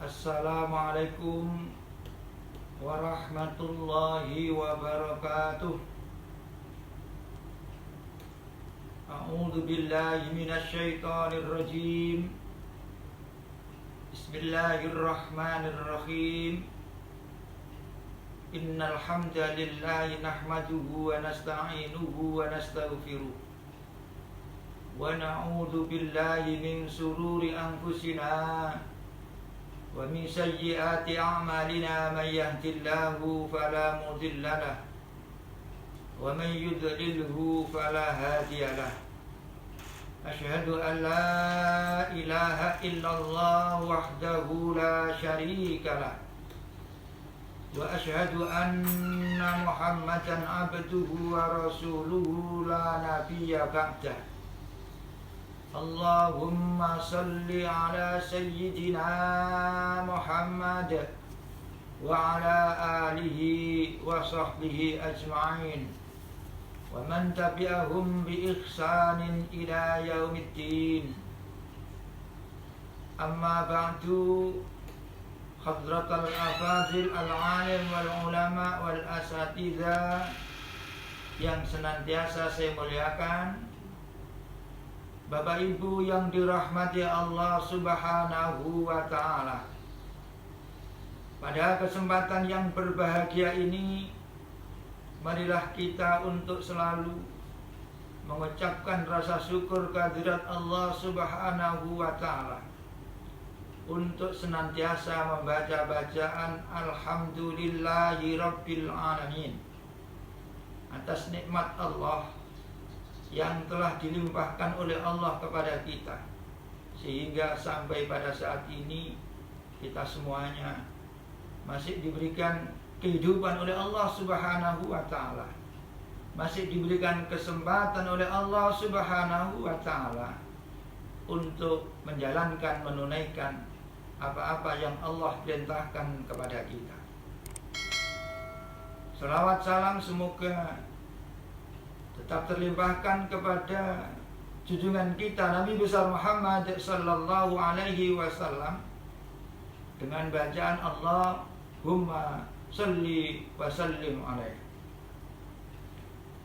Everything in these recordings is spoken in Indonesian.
Assalamualaikum warahmatullahi wabarakatuh. A'udzu billahi minasyaitonir rajim. Bismillahirrahmanirrahim. Innal hamdalillahi nahmaduhu wa nasta'inuhu wa nastaghfiruh. Wa na'udzu billahi min shururi anfusina wa min sayyiati a'malina man yahdihillahu fala mudilla lahu wa man yudlilhu fala hadiya lahu. Asyhadu an la ilaha illallah wahdahu la syarika lahu wa asyhadu anna Muhammadan abduhu wa rasuluhu la nabiyya ba'dah. Allahumma salli ala sayyidina Muhammad wa ala alihi wa sahbihi ajma'in wa man tabi'ahum bi ihsanin ila yaumiddin. Amma ba'du, hadratal afadhil al-alim wal ulama wal asatidzah yang senantiasa saya muliakan, Bapak Ibu yang dirahmati Allah Subhanahu wa ta'ala. Pada kesempatan yang berbahagia ini, marilah kita untuk selalu mengucapkan rasa syukur kehadirat Allah Subhanahu wa ta'ala, untuk senantiasa membaca bacaan Alhamdulillahi Rabbil Alamin atas nikmat Allah yang telah dilimpahkan oleh Allah kepada kita, sehingga sampai pada saat ini kita semuanya masih diberikan kehidupan oleh Allah Subhanahu wa ta'ala, masih diberikan kesempatan oleh Allah Subhanahu wa ta'ala untuk menjalankan, menunaikan apa-apa yang Allah perintahkan kepada kita. Selawat salam semoga tetap terlimpahkan kepada junjungan kita Nabi besar Muhammad sallallahu alaihi wasallam dengan bacaan Allahumma sholli wa sallim alaihi.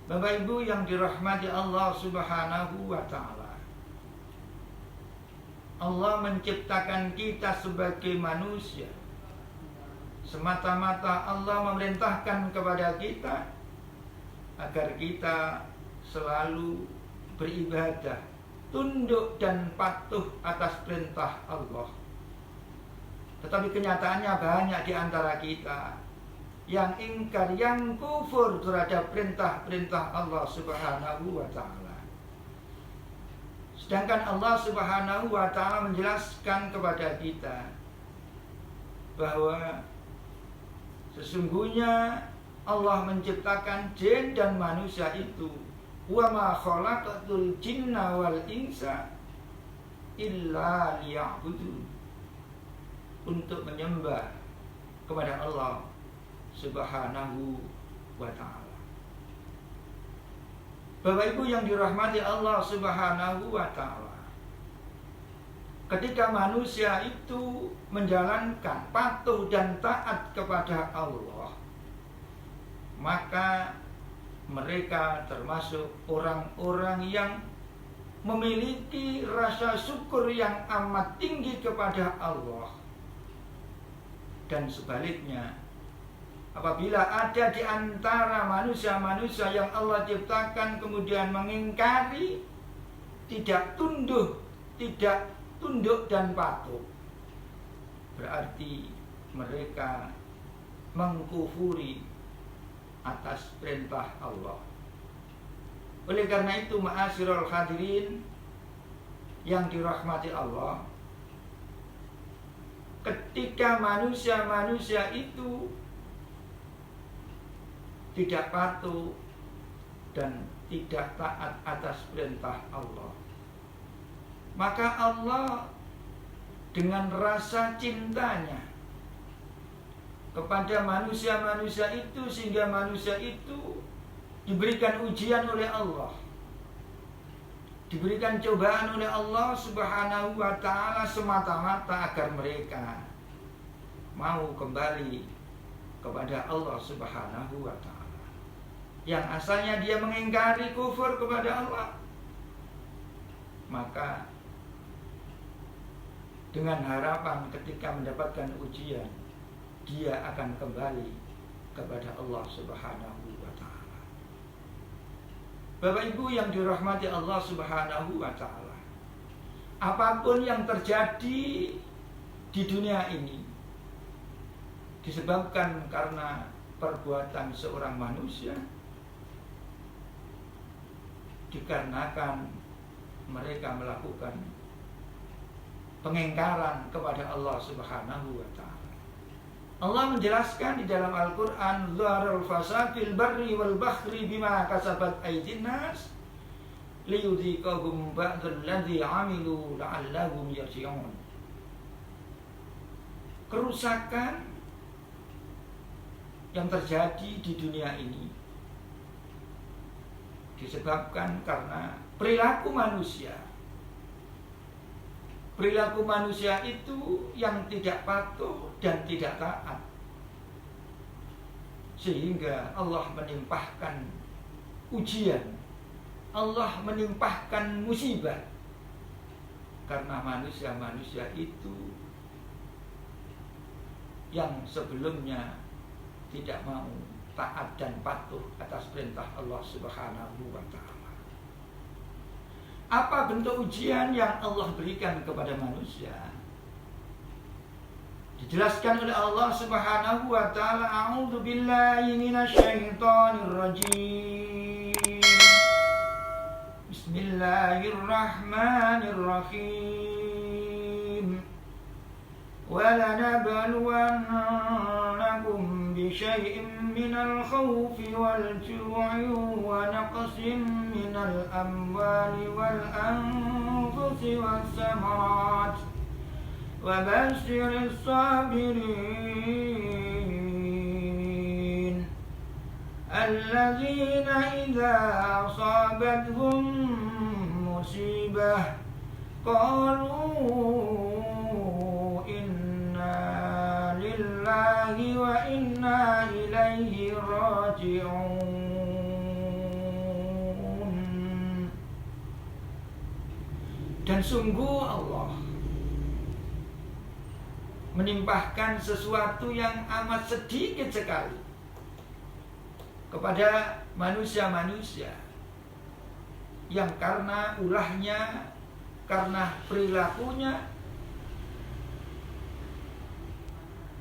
Bapak Ibu yang dirahmati Allah Subhanahu wa ta'ala, Allah menciptakan kita sebagai manusia semata-mata Allah memerintahkan kepada kita agar kita selalu beribadah, tunduk dan patuh atas perintah Allah. Tetapi kenyataannya banyak di antara kita yang ingkar, yang kufur terhadap perintah-perintah Allah Subhanahu wa ta'ala. Sedangkan Allah Subhanahu wa ta'ala menjelaskan kepada kita bahwa sesungguhnya Allah menciptakan jin dan manusia itu, wa ma khalaqatul jinna wal insa illa liya'budun, untuk menyembah kepada Allah Subhanahu wa ta'ala. Bapak Ibu yang dirahmati Allah Subhanahu wa ta'ala, ketika manusia itu menjalankan patuh dan taat kepada Allah, maka mereka termasuk orang-orang yang memiliki rasa syukur yang amat tinggi kepada Allah. Dan sebaliknya, apabila ada di antara manusia-manusia yang Allah ciptakan kemudian mengingkari, tidak tunduk dan patuh, berarti mereka mengkufuri atas perintah Allah. Oleh karena itu, ma'asyiral hadirin yang dirahmati Allah, ketika manusia-manusia itu tidak patuh dan tidak taat atas perintah Allah. Maka Allah dengan rasa cintanya kepada manusia-manusia itu, sehingga manusia itu diberikan ujian oleh Allah, diberikan cobaan oleh Allah Subhanahu wa ta'ala, semata-mata agar mereka mau kembali kepada Allah Subhanahu wa ta'ala. Yang asalnya dia mengingkari, kufur kepada Allah, maka dengan harapan ketika mendapatkan ujian, dia akan kembali kepada Allah Subhanahu wa ta'ala. Bapak Ibu yang dirahmati Allah Subhanahu wa ta'ala, apapun yang terjadi di dunia ini disebabkan karena perbuatan seorang manusia, dikarenakan mereka melakukan pengingkaran kepada Allah Subhanahu wa ta'ala. Allah menjelaskan di dalam Al-Quran, Zaharul fasad fil barri wal bahri bima kasabat aydin nas liyudhiqahum ba'dal ladzi 'amilu la'allahum yarji'un. Kerusakan yang terjadi di dunia ini disebabkan karena perilaku manusia. Perilaku manusia itu yang tidak patuh dan tidak taat, sehingga Allah menimpahkan ujian, Allah menimpahkan musibah, karena manusia-manusia itu yang sebelumnya tidak mau taat dan patuh atas perintah Allah Subhanahu wa ta'ala. Apa bentuk ujian yang Allah berikan kepada manusia? Dijelaskan oleh Allah Subhanahu wa ta'ala, A'udzu billahi minasyaitonir rajim. Bismillahirrahmanirrahim. وَلَنَبْلُوَنَّكُمْ بِشَيْءٍ مِّنَ الْخَوْفِ وَالْجُوعِ وَنَقْصٍ مِّنَ الْأَمْوَالِ وَالْأَنفُسِ وَالثَّمَرَاتِ وَبَشِّرِ الصَّابِرِينَ الَّذِينَ إِذَا أَصَابَتْهُم مُّصِيبَةٌ قَالُوا lillahi wa inna ilaihi raji'un. Dan sungguh Allah menimpahkan sesuatu yang amat sedikit sekali kepada manusia-manusia yang karena ulahnya, karena perilakunya,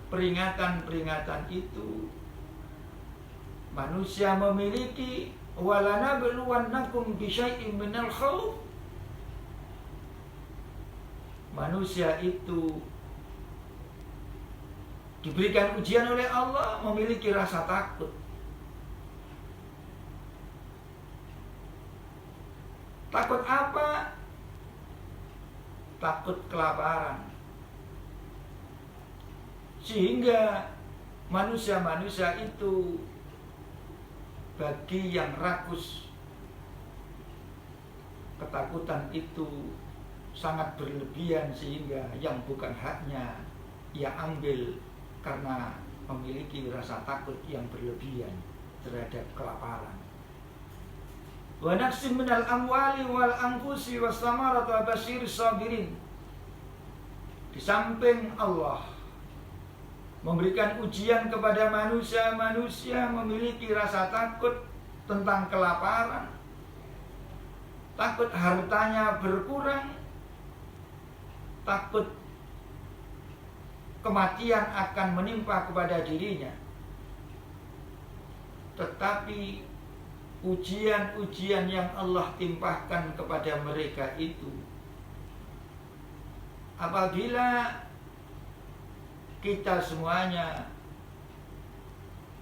peringatan-peringatan itu manusia memiliki. Walanabluwannakum bisyai'im minal khauf. Manusia itu diberikan ujian oleh Allah, memiliki rasa takut. Takut apa? Takut kelaparan. Sehingga manusia-manusia itu, bagi yang rakus, ketakutan itu sangat berlebihan, sehingga yang bukan haknya ia ambil karena memiliki rasa takut yang berlebihan terhadap kelaparan. Wa naqsim minal amwali wal anfusi was samarat wa basyiris sabirin. Di samping Allah memberikan ujian kepada manusia memiliki rasa takut tentang kelaparan, takut hartanya berkurang, takut kematian akan menimpa kepada dirinya. Tetapi ujian-ujian yang Allah timpahkan kepada mereka itu, apabila kita semuanya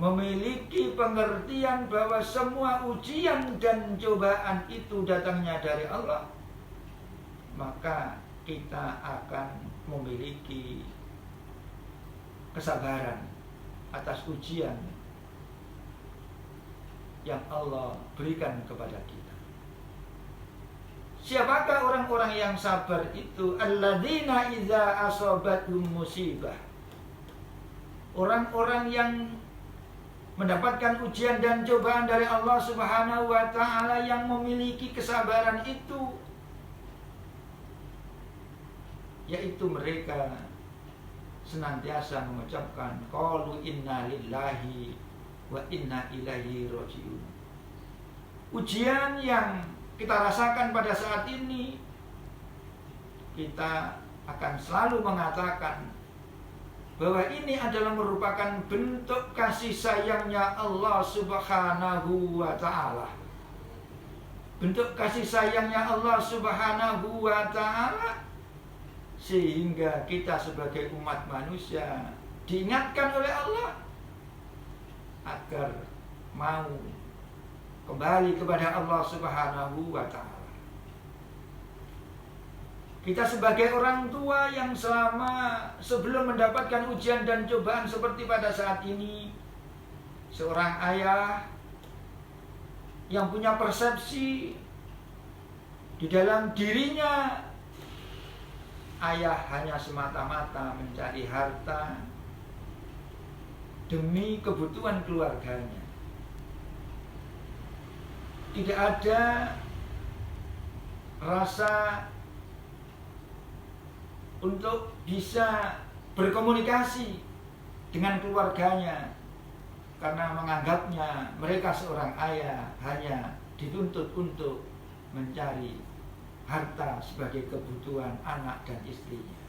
memiliki pengertian bahwa semua ujian dan cobaan itu datangnya dari Allah, maka kita akan memiliki kesabaran atas ujian yang Allah berikan kepada kita. Siapakah orang-orang yang sabar itu? Alladzina idza asabathum musibah. Orang-orang yang mendapatkan ujian dan cobaan dari Allah Subhanahu wa taala, yang memiliki kesabaran itu, yaitu mereka senantiasa mengucapkan qalu inna lillahi wa inna ilaihi rajiun. Ujian yang kita rasakan pada saat ini, kita akan selalu mengatakan bahwa ini adalah merupakan bentuk kasih sayangnya Allah Subhanahu wa ta'ala. Bentuk kasih sayangnya Allah Subhanahu wa ta'ala, sehingga kita sebagai umat manusia diingatkan oleh Allah agar mau kembali kepada Allah Subhanahu wa ta'ala. Kita sebagai orang tua yang sebelum mendapatkan ujian dan cobaan seperti pada saat ini, seorang ayah yang punya persepsi di dalam dirinya, ayah hanya semata-mata mencari harta demi kebutuhan keluarganya. Tidak ada rasa untuk bisa berkomunikasi dengan keluarganya, karena menganggapnya mereka seorang ayah hanya dituntut untuk mencari harta sebagai kebutuhan anak dan istrinya.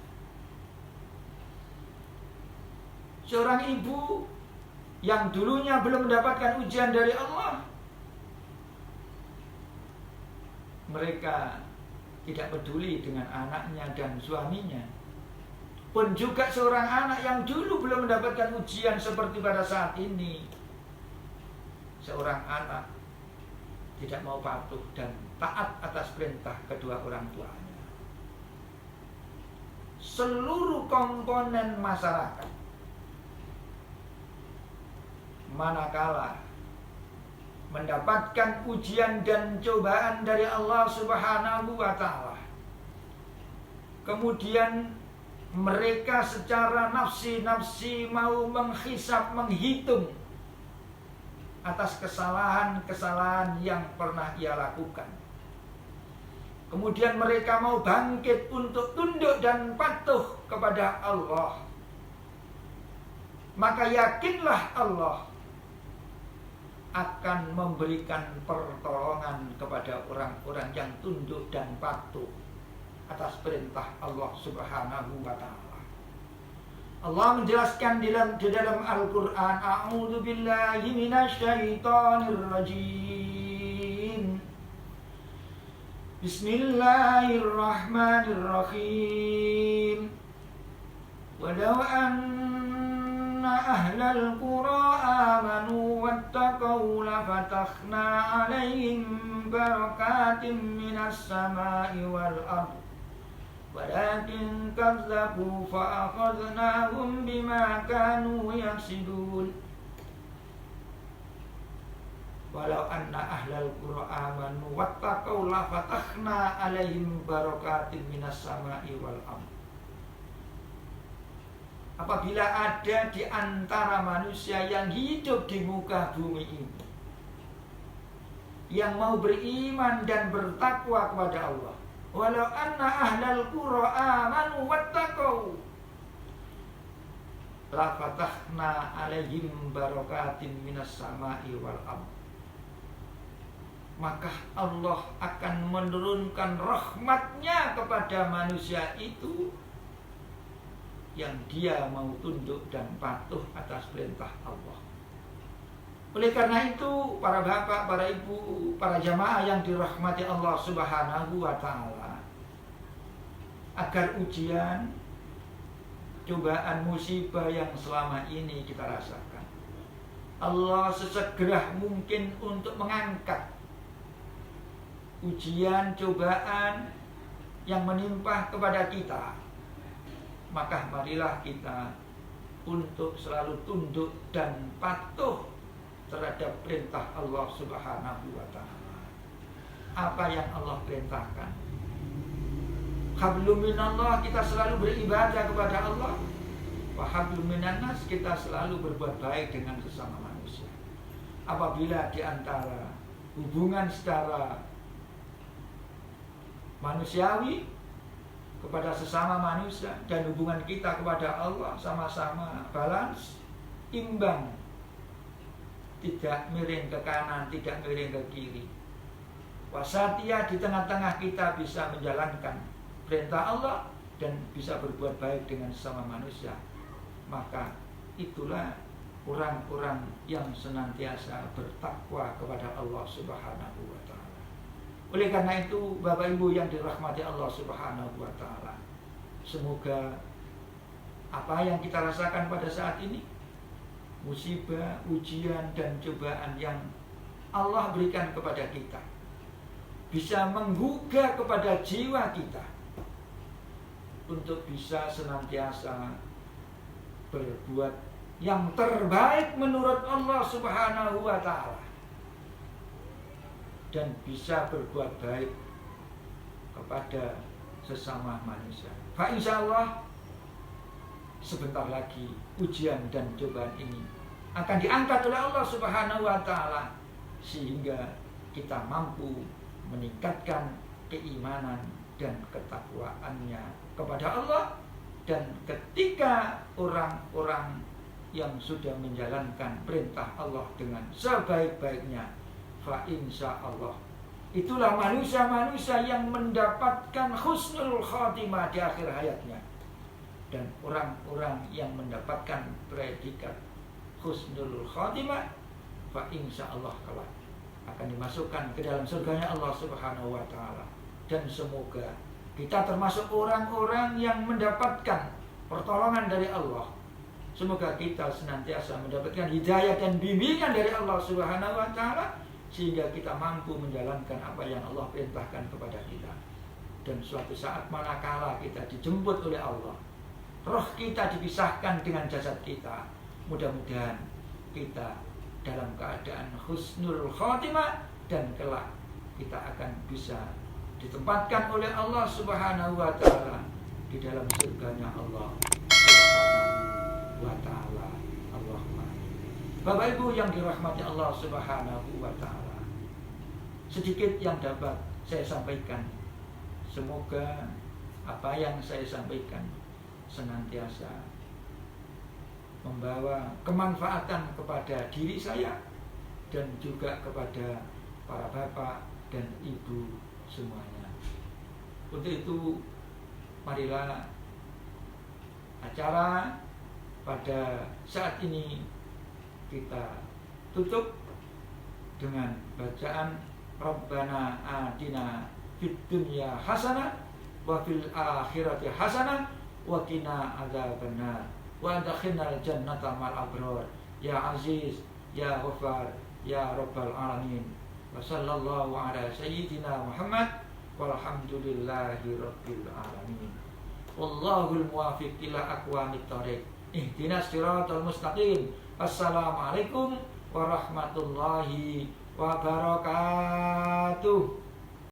Seorang ibu yang dulunya belum mendapatkan ujian dari Allah, mereka tidak peduli dengan anaknya dan suaminya. Pun juga seorang anak yang dulu belum mendapatkan ujian seperti pada saat ini, seorang anak tidak mau patuh dan taat atas perintah kedua orang tuanya. Seluruh komponen masyarakat, manakala mendapatkan ujian dan cobaan dari Allah Subhanahu wa ta'ala, kemudian mereka secara nafsi mau menghisap, menghitung atas kesalahan-kesalahan yang pernah ia lakukan. Kemudian mereka mau bangkit untuk tunduk dan patuh kepada Allah. Maka yakinlah Allah akan memberikan pertolongan kepada orang-orang yang tunduk dan patuh atas perintah Allah Subhanahu wa ta'ala. Allah menjelaskan di dalam Al-Quran, A'udzu billahi minasyaitonir rajim. Bismillahirrahmanirrahim. Walau ahlal qura amanu wattaqau lafatahna alaihim barakatim minas samai wal ardh walakin kazzabu fa'akhadnahum bima kanu yaksibun. Walau anna ahlal qura amanu wattaqau lafatahna alaihim barakatim minas samai wal ardh. Apabila ada di antara manusia yang hidup di muka bumi ini yang mau beriman dan bertakwa kepada Allah, walau anna ahlal qura amanu wattaqau la fatahna alaihim barakatin minas samai wal ardh, maka Allah akan menurunkan rahmatnya kepada manusia itu yang dia mau tunduk dan patuh atas perintah Allah. Oleh karena itu, para bapak, para ibu, para jamaah yang dirahmati Allah Subhanahu wa ta'ala, agar ujian, cobaan, musibah yang selama ini kita rasakan Allah sesegera mungkin untuk mengangkat ujian, cobaan yang menimpa kepada kita. Maka marilah kita untuk selalu tunduk dan patuh terhadap perintah Allah Subhanahu wa ta'ala. Apa yang Allah perintahkan. Hablum minallah, kita selalu beribadah kepada Allah. Wa hablum minannas, kita selalu berbuat baik dengan sesama manusia. Apabila di antara hubungan secara manusiawi kepada sesama manusia dan hubungan kita kepada Allah sama-sama balance, imbang, tidak miring ke kanan, tidak miring ke kiri, wasatiyah, di tengah-tengah kita bisa menjalankan perintah Allah dan bisa berbuat baik dengan sesama manusia, maka itulah orang-orang yang senantiasa bertakwa kepada Allah Subhanahu wa ta'ala. Oleh karena itu, Bapak Ibu yang dirahmati Allah Subhanahu wa ta'ala, semoga apa yang kita rasakan pada saat ini, musibah, ujian dan cobaan yang Allah berikan kepada kita, bisa menggugah kepada jiwa kita untuk bisa senantiasa berbuat yang terbaik menurut Allah Subhanahu wa ta'ala, dan bisa berbuat baik kepada sesama manusia. Fa insyaallah sebentar lagi ujian dan cobaan ini akan diangkat oleh Allah Subhanahu wa ta'ala, sehingga kita mampu meningkatkan keimanan dan ketakwaannya kepada Allah. Dan ketika orang-orang yang sudah menjalankan perintah Allah dengan sebaik-baiknya, fa insyaallah itulah manusia-manusia yang mendapatkan husnul khatimah di akhir hayatnya. Dan orang-orang yang mendapatkan predikat husnul khatimah, fa insyaallah kelak akan dimasukkan ke dalam surganya Allah Subhanahu wa ta'ala. Dan semoga kita termasuk orang-orang yang mendapatkan pertolongan dari Allah. Semoga kita senantiasa mendapatkan hidayah dan bimbingan dari Allah Subhanahu wa ta'ala, sehingga kita mampu menjalankan apa yang Allah perintahkan kepada kita. Dan suatu saat manakala kita dijemput oleh Allah, roh kita dipisahkan dengan jasad kita, mudah-mudahan kita dalam keadaan husnul khatimah, dan kelak kita akan bisa ditempatkan oleh Allah Subhanahu wa ta'ala di dalam surganya Allah Subhanahu wa ta'ala. Allahumma. Bapak Ibu yang dirahmati Allah Subhanahu wa ta'ala, sedikit yang dapat saya sampaikan. Semoga apa yang saya sampaikan senantiasa membawa kemanfaatan kepada diri saya dan juga kepada para bapak dan ibu semuanya. Untuk itu, marilah acara pada saat ini kita tutup dengan bacaan Rabbana atina fid dunya hasanah wa fil akhirati hasanah wa qina adzabannar wa adkhilnal jannata ma'al abrar ya aziz ya ghafar ya rabbal alamin. Wa sallallahu ala sayyidina Muhammad walhamdulillahi rabbil alamin. Wallahul muwaffiq ila aqwamit thoriq. Ihdinas siratal mustaqim. Assalamualaikum warahmatullahi wabarakatuh.